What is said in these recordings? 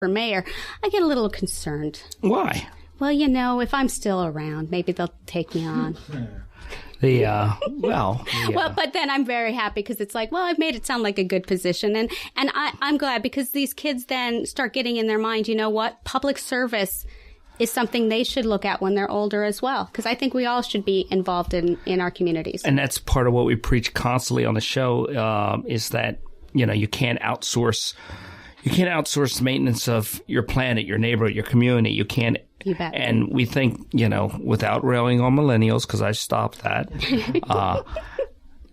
for mayor, I get a little concerned. Why? Well, if I'm still around, maybe they'll take me on. Well, but then I'm very happy because it's like, well, I've made it sound like a good position. And I'm glad because these kids then start getting in their mind, you know what? Public service is something they should look at when they're older as well. Because I think we all should be involved in our communities. And that's part of what we preach constantly on the show is that, you can't outsource. You can't outsource the maintenance of your planet, your neighborhood, your community. You can't. You bet. And we think, without railing on millennials, because I stopped that,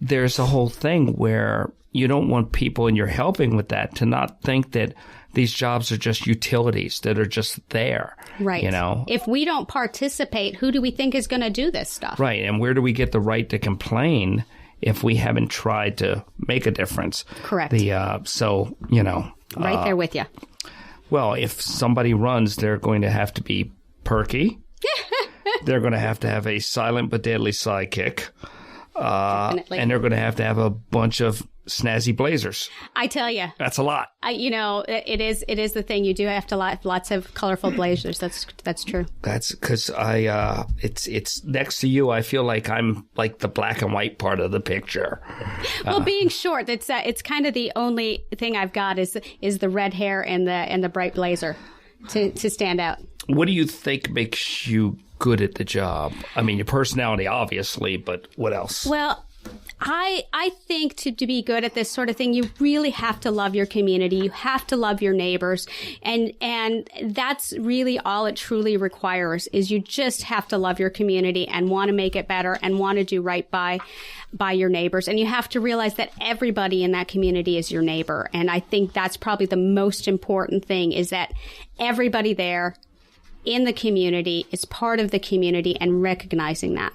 there's a whole thing where you don't want people, and you're helping with that, to not think that these jobs are just utilities that are just there. Right. If we don't participate, who do we think is going to do this stuff? Right. And where do we get the right to complain if we haven't tried to make a difference? Correct. Right there with you. Well, if somebody runs, they're going to have to be perky. They're going to have a silent but deadly sidekick. Definitely. And they're going to have a bunch of snazzy blazers. I tell you. That's a lot. It is the thing. You do have to lots of colorful blazers. That's true. That's because it's next to you. I feel like I'm like the black and white part of the picture. Well, being short, it's kind of the only thing I've got is the red hair and the bright blazer to stand out. What do you think makes you good at the job? I mean, your personality, obviously, but what else? Well, I think to be good at this sort of thing, you really have to love your community. You have to love your neighbors. And that's really all it truly requires is you just have to love your community and want to make it better and want to do right by your neighbors. And you have to realize that everybody in that community is your neighbor. And I think that's probably the most important thing is that everybody there in the community is part of the community and recognizing that.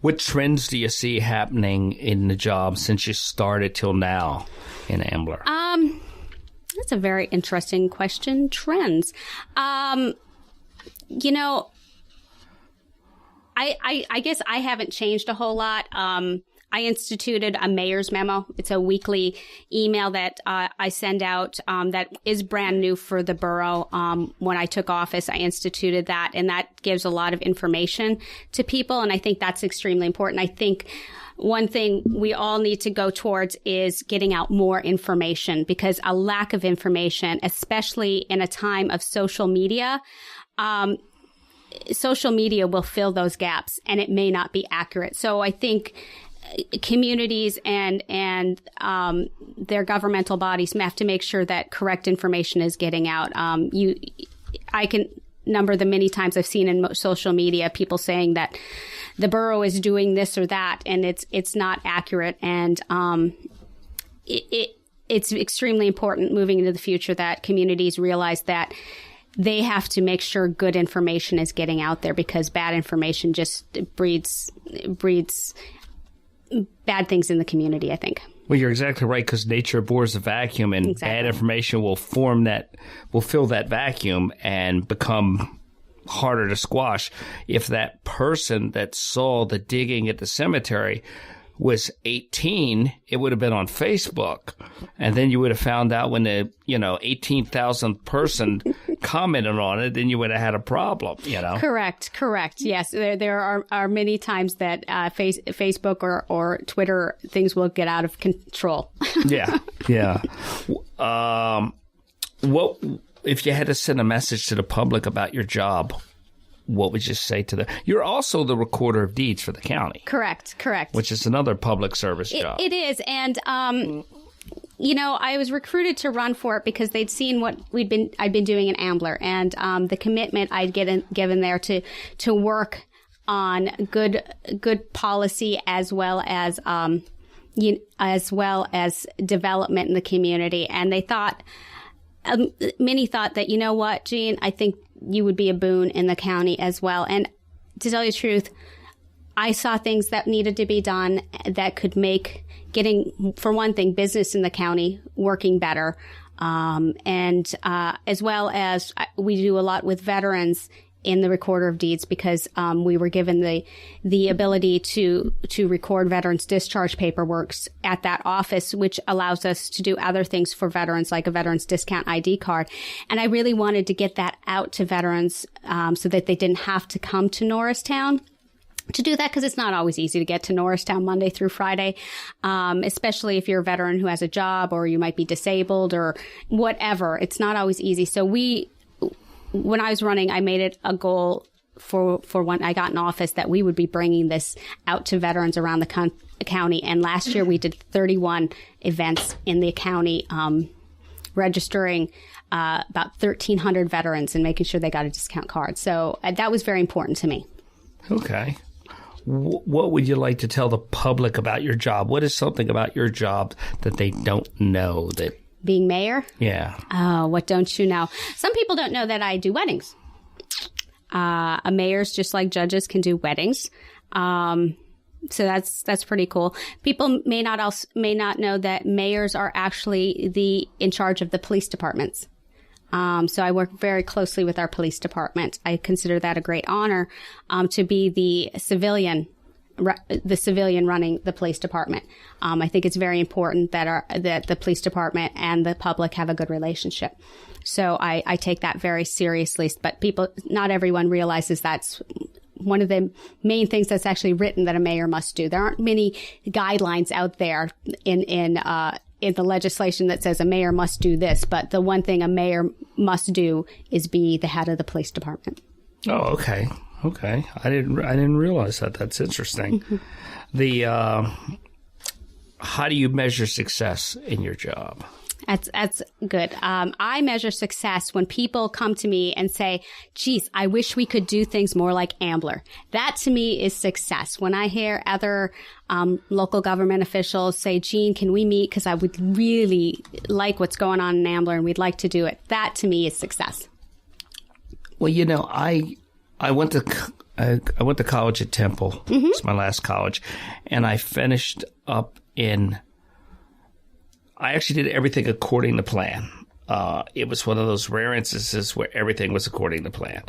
What trends do you see happening in the job since you started till now in Ambler? That's a very interesting question. Trends. I guess I haven't changed a whole lot. I instituted a mayor's memo. It's a weekly email that I send out that is brand new for the borough. When I took office, I instituted that, and that gives a lot of information to people, and I think that's extremely important. I think one thing we all need to go towards is getting out more information because a lack of information, especially in a time of social media will fill those gaps, and it may not be accurate. So I think communities and their governmental bodies have to make sure that correct information is getting out. I can number the many times I've seen in social media people saying that the borough is doing this or that, and it's not accurate. And it's extremely important moving into the future that communities realize that they have to make sure good information is getting out there because bad information just breeds bad things in the community, I think. Well, you're exactly right, because nature abhors a vacuum, and bad information will fill that vacuum and become harder to squash. If that person that saw the digging at the cemetery was 18, it would have been on Facebook. And then you would have found out when the, 18,000th person commented on it, then you would have had a problem, Correct. Yes. There are many times that Facebook or Twitter things will get out of control. Yeah. What if you had to send a message to the public about your job? What would you say to them? You're also the recorder of deeds for the county. Correct. Which is another public service job. It is. And, I was recruited to run for it because they'd seen what I'd been doing in Ambler and the commitment I'd given there to work on good policy as well as development in the community. And they thought, many thought that, you know what, Jeanne, I think you would be a boon in the county as well. And to tell you the truth, I saw things that needed to be done that could make getting, for one thing, business in the county working better. And as well as we do a lot with veterans in the Recorder of Deeds because we were given the ability to record veterans' discharge paperwork at that office, which allows us to do other things for veterans, like a veterans discount ID card. And I really wanted to get that out to veterans so that they didn't have to come to Norristown to do that, because it's not always easy to get to Norristown Monday through Friday, especially if you're a veteran who has a job or you might be disabled or whatever. It's not always easy. So when I was running, I made it a goal for when I got in office that we would be bringing this out to veterans around the county. And last year we did 31 events in the county, registering about 1,300 veterans and making sure they got a discount card. So that was very important to me. Okay. What would you like to tell the public about your job? What is something about your job that they don't know? That being mayor? Yeah. Oh, what don't you know? Some people don't know that I do weddings. A mayor's just like judges can do weddings. So that's pretty cool. People may not know that mayors are actually in charge of the police departments. So I work very closely with our police department. I consider that a great honor, to be the civilian running the police department. I think it's very important that the police department and the public have a good relationship. So I take that very seriously, but not everyone realizes that's one of the main things that's actually written that a mayor must do. There aren't many guidelines out there in the legislation that says a mayor must do this, but the one thing a mayor must do is be the head of the police department. Oh, okay. Okay. I didn't realize that. That's interesting. Mm-hmm. How do you measure success in your job? That's good. I measure success when people come to me and say, geez, I wish we could do things more like Ambler. That to me is success. When I hear other local government officials say, Jeanne, can we meet? Because I would really like what's going on in Ambler and we'd like to do it. That to me is success. Well, I went to college at Temple. Mm-hmm. It's my last college. And I finished up I actually did everything according to plan. It was one of those rare instances where everything was according to plan.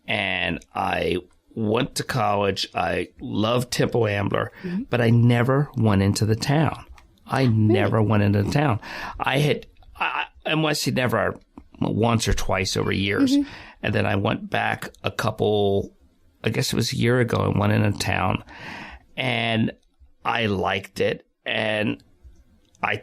And I went to college. I loved Temple Ambler, mm-hmm. but I never went into the town. Never went into the town. Never once or twice over years. Mm-hmm. And then I went back I guess it was a year ago, and went into town. And I liked it. And I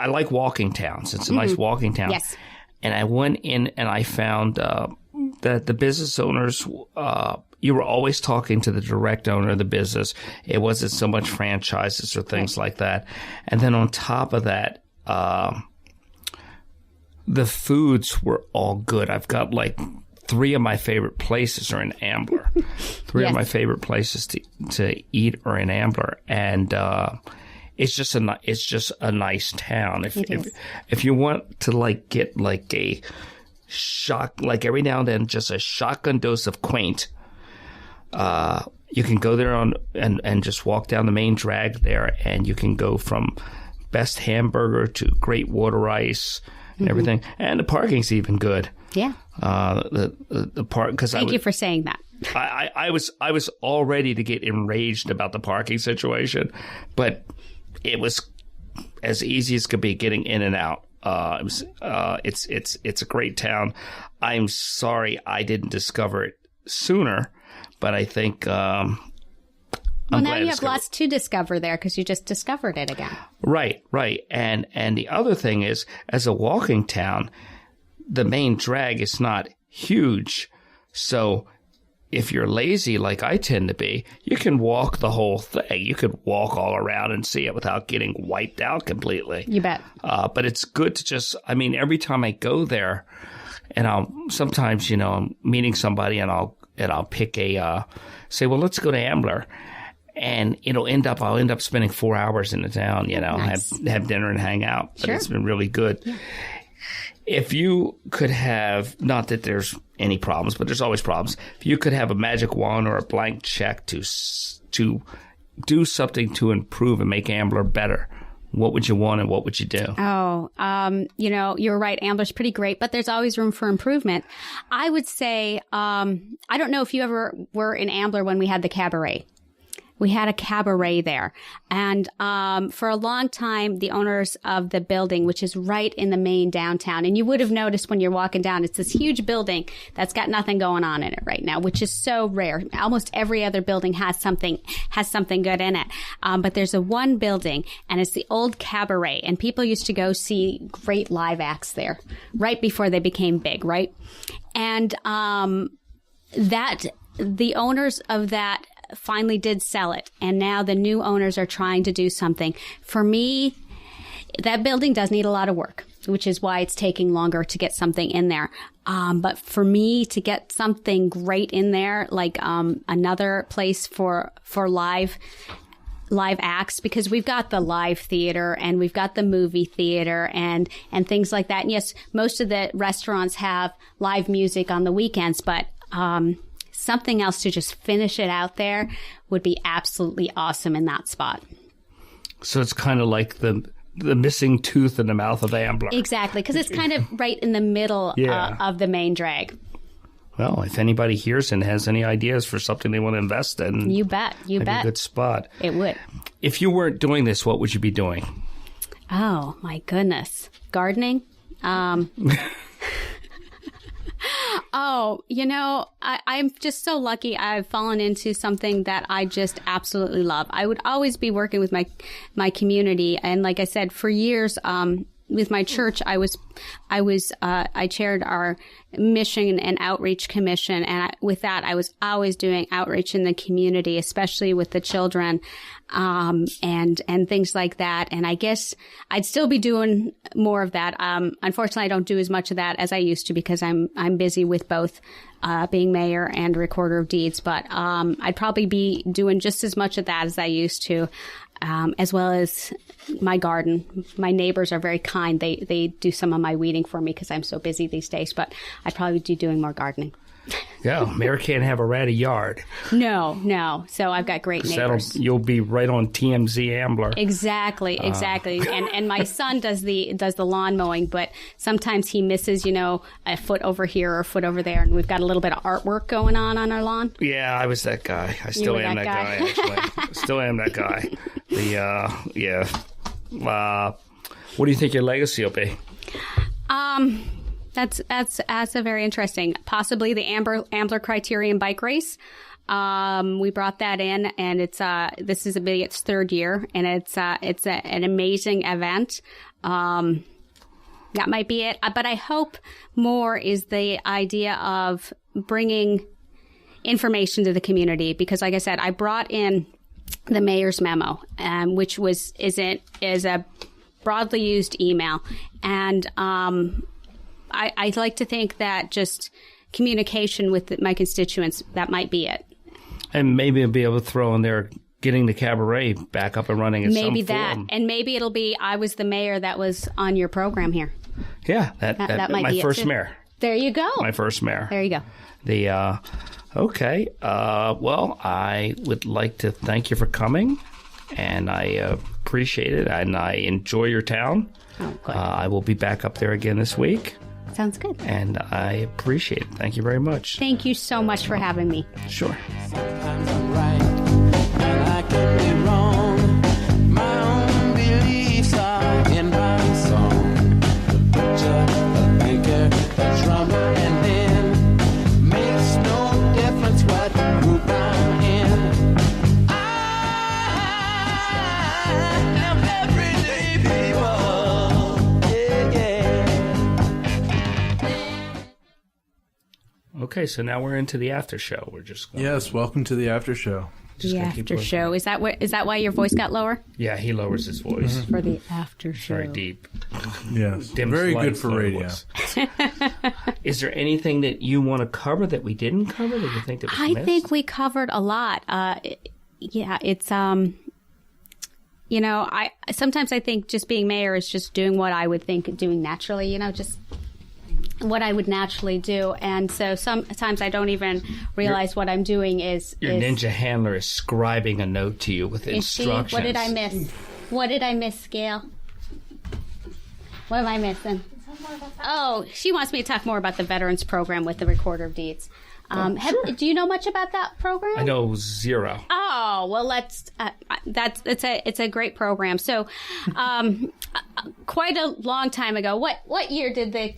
like walking towns. It's a nice walking town. Yes. And I went in and I found that the business owners, you were always talking to the direct owner of the business. It wasn't so much franchises or things like that. And then on top of that, the foods were all good. I've got like 3 of my favorite places are in Ambler. 3 of my favorite places to eat are in Ambler, and it's just a nice town. If you want to get like a shock, like every now and then, just a shotgun dose of quaint, you can go there and just walk down the main drag there, and you can go from best hamburger to great water ice and everything, and the parking's even good. Yeah. The park, because Thank you for saying that. I was all ready to get enraged about the parking situation, but it was as easy as could be getting in and out. It's a great town. I'm sorry I didn't discover it sooner, but I think well, now you have lots to discover there because you just discovered it again. Right. And the other thing is, as a walking town, the main drag is not huge. So if you're lazy like I tend to be, you can walk the whole thing. You could walk all around and see it without getting wiped out completely. You bet. But it's good to every time I go there, and I'm meeting somebody and I'll pick say, well, let's go to Ambler. And I'll end up spending 4 hours in the town, nice. have dinner and hang out. But Sure. It's been really good. Yeah. If you could have, not that there's any problems, but there's always problems. If you could have a magic wand or a blank check to do something to improve and make Ambler better, what would you want and what would you do? Oh, you're right. Ambler's pretty great, but there's always room for improvement. I would say, I don't know if you ever were in Ambler when we had the cabaret. We had a cabaret there. And for a long time, the owners of the building, which is right in the main downtown, and you would have noticed when you're walking down, it's this huge building that's got nothing going on in it right now, which is so rare. Almost every other building has something good in it. But there's one building, and it's the old cabaret. And people used to go see great live acts there right before they became big, right? And the owners of that finally did sell it, and now the new owners are trying to do something. For me, that building does need a lot of work, which is why it's taking longer to get something in there. But for me to get something great in there, like another place for live acts, because we've got the live theater and we've got the movie theater and things like that. And yes, most of the restaurants have live music on the weekends, but something else to just finish it out there would be absolutely awesome in that spot. So it's kind of like the missing tooth in the mouth of Ambler. Exactly, because it's kind of right in the middle of the main drag. Well, if anybody hears and has any ideas for something they want to invest in, you bet. A good spot. It would. If you weren't doing this, what would you be doing? Oh, my goodness. Gardening? I'm just so lucky I've fallen into something that I just absolutely love. I would always be working with my community. And like I said, for years, with my church, I chaired our mission and outreach commission. And with that, I was always doing outreach in the community, especially with the children, and things like that. And I guess I'd still be doing more of that. Unfortunately, I don't do as much of that as I used to because I'm busy with both, being mayor and recorder of deeds. But, I'd probably be doing just as much of that as I used to. As well as my garden. My neighbors are very kind. They do some of my weeding for me because I'm so busy these days, but I'd probably be doing more gardening. Yeah, mayor can't have a ratty yard. No. So I've got great neighbors. You'll be right on TMZ Ambler. Exactly. And my son does the lawn mowing, but sometimes he misses, a foot over here or a foot over there, and we've got a little bit of artwork going on our lawn. Yeah, I was that guy. I still am that guy, actually. Still am that guy. What do you think your legacy will be? That's a very interesting. Possibly the Ambler Criterion bike race. We brought that in, and this is its third year, and it's an amazing event. That might be it. But I hope more is the idea of bringing information to the community, because like I said, I brought in the mayor's memo, which is a broadly used email, and I'd like to think that just communication with my constituents, that might be it. And maybe I'll be able to throw in there getting the cabaret back up and running in maybe some that form. And maybe it'll be I was the mayor that was on your program here. Yeah, that might be my first mayor. There you go. My first mayor. There you go. Okay. Well, I would like to thank you for coming, and I appreciate it, and I enjoy your town. Oh, good. I will be back up there again this week. Sounds good. And I appreciate it. Thank you very much. Thank you so much for having me. Sure. Sometimes I'm right, and I can be wrong. My own beliefs are in my song. The butcher, the banker, the drummer, and then makes no difference what group I'm in. I am everyday people. Okay, so now we're into the after show. We're just going welcome to the after show. The after show. Is that why your voice got lower? Yeah, he lowers his voice. For the after show. Very deep. Yes. Very good for radio. Is there anything that you want to cover that we didn't cover that you think that was missed? I think we covered a lot. It's I sometimes I think just being mayor is just doing what I would think doing naturally, just what I would naturally do. And so sometimes I don't even realize what I'm doing is... Your ninja handler is scribing a note to you with instructions. What did I miss? What did I miss, Gail? What am I missing? Oh, she wants me to talk more about the Veterans Program with the Recorder of Deeds. Sure. Do you know much about that program? I know zero. Oh, well, it's a great program. So, quite a long time ago, what year did the